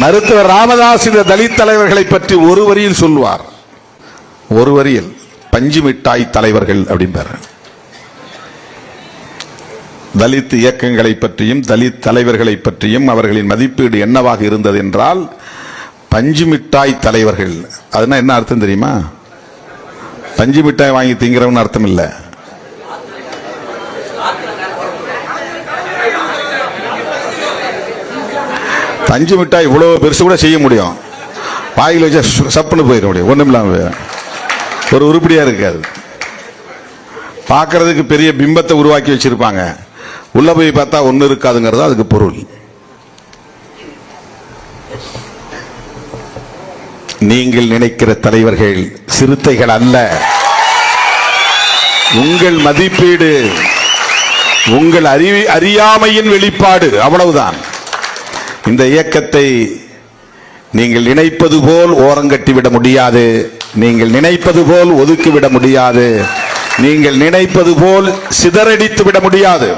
மருத்துவர் ராமதாஸ் இந்த தலித் தலைவர்களை பற்றி ஒரு வரியில் சொல்வார். ஒரு வரியில் பஞ்சு மிட்டாய் தலைவர்கள் அப்படின்பார். தலித் இயக்கங்களை பற்றியும் தலித் தலைவர்களை பற்றியும் அவர்களின் மதிப்பீடு என்னவாக இருந்தது என்றால் பஞ்சு மிட்டாய் தலைவர்கள். அதுனா என்ன அர்த்தம் தெரியுமா? பஞ்சு மிட்டாய் வாங்கி திங்கிறவன் அர்த்தம் இல்ல. பஞ்சு மிட்டாய் இவ்வளவு பெருசு கூட செய்ய முடியும், வாயில் வச்சா சப்புன்னு போயிட முடியும், ஒண்ணும் இல்லாம ஒரு உருப்படியா இருக்காது. பார்க்கறதுக்கு பெரிய பிம்பத்தை உருவாக்கி வச்சிருப்பாங்க, உள்ள போய் பார்த்தா ஒண்ணு இருக்காதுங்கிறது அதுக்கு பொருள். நீங்கள் நினைக்கிற தலைவர்கள் சிறுத்தைகள் அல்ல. உங்கள் மதிப்பீடு உங்கள் அறியாமையின் வெளிப்பாடு, அவ்வளவுதான். இந்த இயக்கத்தை நீங்கள் நினைப்பது போல் ஓரங்கட்டிவிட முடியாது, நீங்கள் நினைப்பது போல் ஒதுக்கிவிட முடியாது, நீங்கள் நினைப்பது போல் சிதறடித்து விட முடியாது.